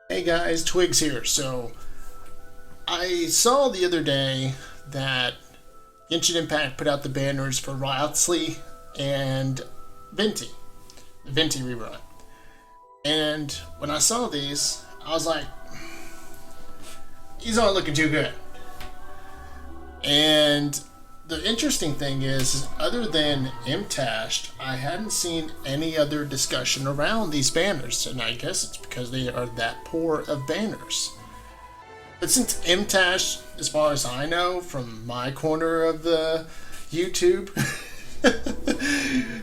Hey guys, Twigs here. So, I saw the other day that Genshin Impact put out the banners for Wriothesley and Venti, the Venti rerun. And when I saw these, I was like, these aren't looking too good. And the interesting thing is, other than MTashed, I hadn't seen any other discussion around these banners, and I guess it's because they are that poor of banners. But since MTash, as far as I know, from my corner of the YouTube,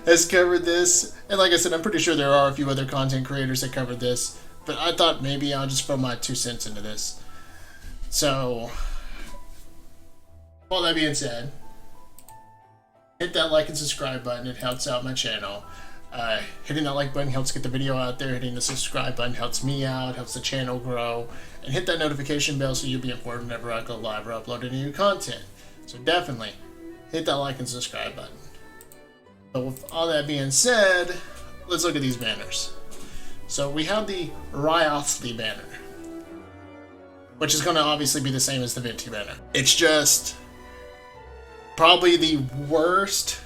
has covered this, and like I said, I'm pretty sure there are a few other content creators that covered this, but I thought maybe I'll just throw my 2 cents into this. So, all that being said, hit that like and subscribe button. It helps out my channel. Hitting that like button helps get the video out there. Hitting the subscribe button helps me out, helps the channel grow. And hit that notification bell so you'll be informed whenever I go live or upload any new content. So definitely hit that like and subscribe button. But with all that being said, let's look at these banners. So we have the Wriothesley banner, which is going to obviously be the same as the Venti banner. It's just probably the worst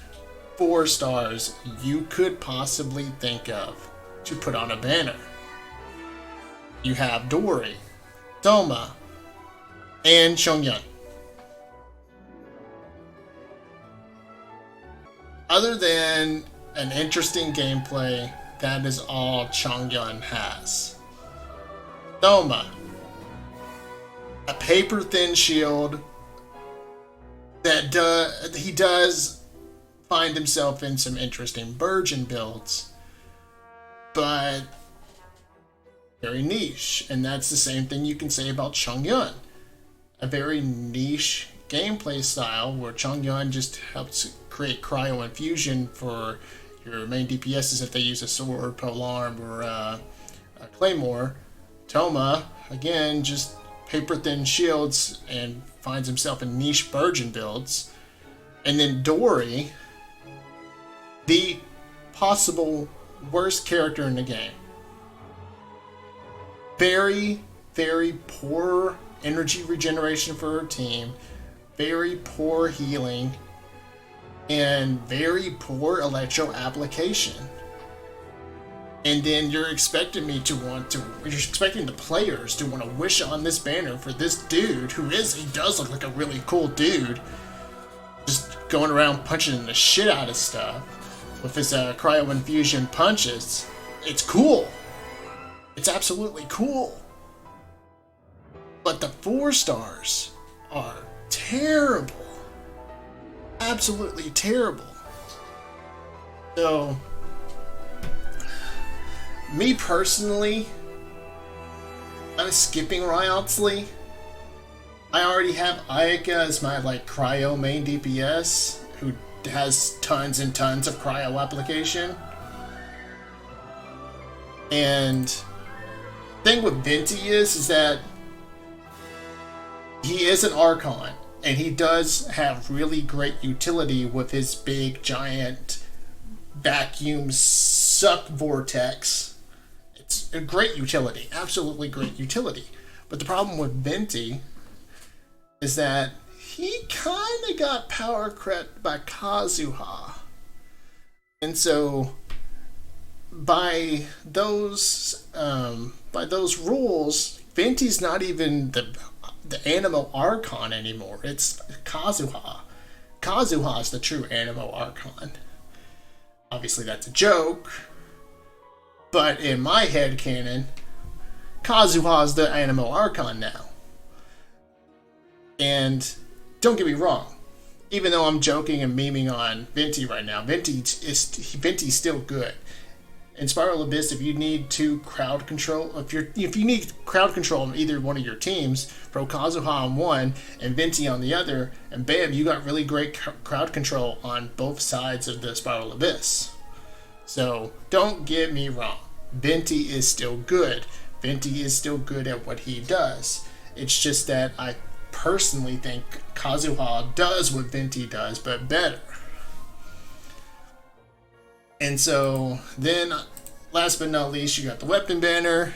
4 stars you could possibly think of to put on a banner. You have Dory, Doma, and Chongyun. Other than an interesting gameplay, that is all Chongyun has. Doma, a paper-thin shield that he does find himself in some interesting virgin builds, but very niche. And that's the same thing you can say about Chongyun. A very niche gameplay style where Chongyun just helps create cryo infusion for your main DPSs if they use a sword, polearm, or a claymore. Toma, again, just paper-thin shields and finds himself in niche virgin builds. And then Dory, the possible worst character in the game. Very, very poor energy regeneration for her team, very poor healing, and very poor electro application. And then you're expecting you're expecting the players to want to wish on this banner for this dude he does look like a really cool dude, just going around punching the shit out of stuff with his cryo infusion punches. It's cool. It's absolutely cool. But the 4 stars are terrible. Absolutely terrible. So, me personally, I'm skipping Wriothesley. I already have Ayaka as my cryo main DPS, who has tons and tons of cryo application. And thing with Venti is that he is an Archon, and he does have really great utility with his big giant vacuum suck vortex. It's a great utility, absolutely great utility. But the problem with Venti is that he kind of got power crept by Kazuha. And so by those rules, Venti's not even the Animo Archon anymore. It's Kazuha. Kazuha's the true Animo Archon. Obviously that's a joke, but in my head canon, Kazuha's the Animo Archon now. And don't get me wrong, even though I'm joking and memeing on Venti right now, Venti's still good. In Spiral Abyss, if you need to crowd control, if you need crowd control on either one of your teams, throw Kazuha on one and Venti on the other, and bam, you got really great crowd control on both sides of the Spiral Abyss. So don't get me wrong, Venti is still good. Venti is still good at what he does. It's just that I personally think Kazuha does what Venti does, but better. And so then, last but not least, you got the weapon banner,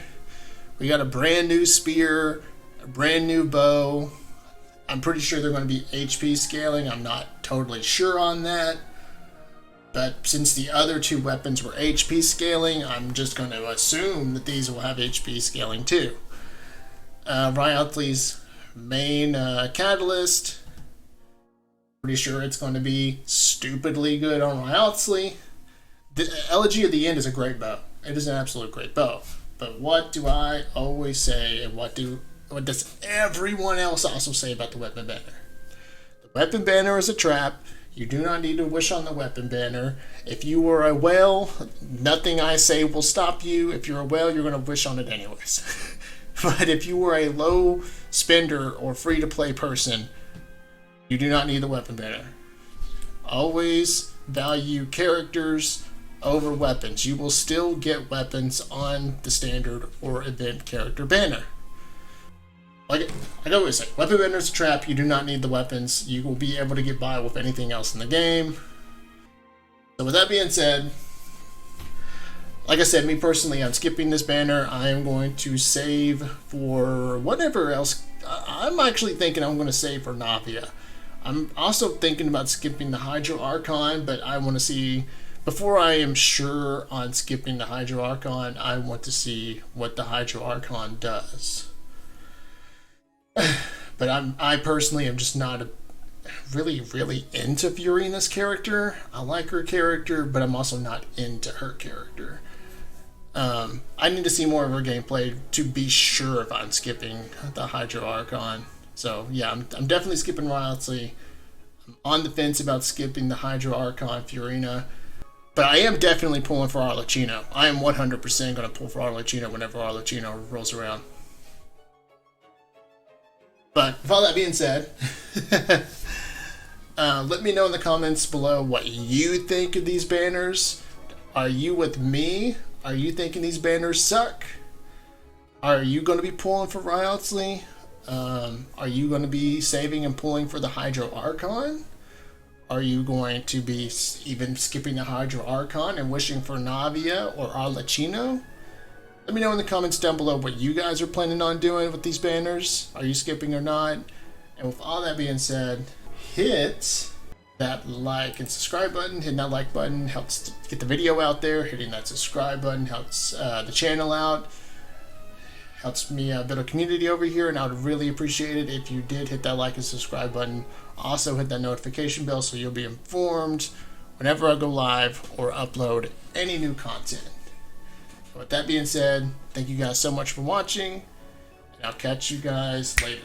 We got a brand new spear, a brand new bow. I'm pretty sure they're going to be HP scaling. I'm not totally sure on that. But since the other two weapons were HP scaling, I'm just going to assume that these will have HP scaling too. Wriothesley's main catalyst. Pretty sure it's going to be stupidly good on Wriothesley. The Elegy of the End is a great bow. It is an absolute great bow. But what do I always say, and what does everyone else also say about the Weapon Banner? The Weapon Banner is a trap. You do not need to wish on the Weapon Banner. If you are a whale, nothing I say will stop you. If you're a whale, you're going to wish on it anyways. But if you were a low spender or free-to-play person, you do not need the Weapon Banner. Always value characters over weapons. You will still get weapons on the standard or event character banner. Like I always say, Weapon Banner is a trap. You do not need the weapons. You will be able to get by with anything else in the game. So with that being said, like I said, me personally, I'm skipping this banner. I am going to save for whatever else. I'm actually thinking I'm going to save for Navia. I'm also thinking about skipping the Hydro Archon, but I want to see, before I am sure on skipping the Hydro Archon, I want to see what the Hydro Archon does. But I personally am just not really into Furina's character. I like her character, but I'm also not into her character. I need to see more of her gameplay to be sure if I'm skipping the Hydro Archon. So yeah, I'm definitely skipping Wriothesley. I'm on the fence about skipping the Hydro Archon Furina. But I am definitely pulling for Arlecchino. I am 100% going to pull for Arlecchino whenever Arlecchino rolls around. But with all that being said, let me know in the comments below what you think of these banners. Are you with me? Are you thinking these banners suck? Are you going to be pulling for Wriothesley? Are you going to be saving and pulling for the Hydro Archon? Are you going to be even skipping the Hydro Archon and wishing for Navia or Arlecchino? Let me know in the comments down below what you guys are planning on doing with these banners. Are you skipping or not? And with all that being said, hit that like and subscribe button. Hitting that like button helps get the video out there. Hitting that subscribe button helps the channel out. Helps me build a community over here, and I would really appreciate it if you did hit that like and subscribe button. Also hit that notification bell so you'll be informed whenever I go live or upload any new content. With that being said, thank you guys so much for watching, and I'll catch you guys later.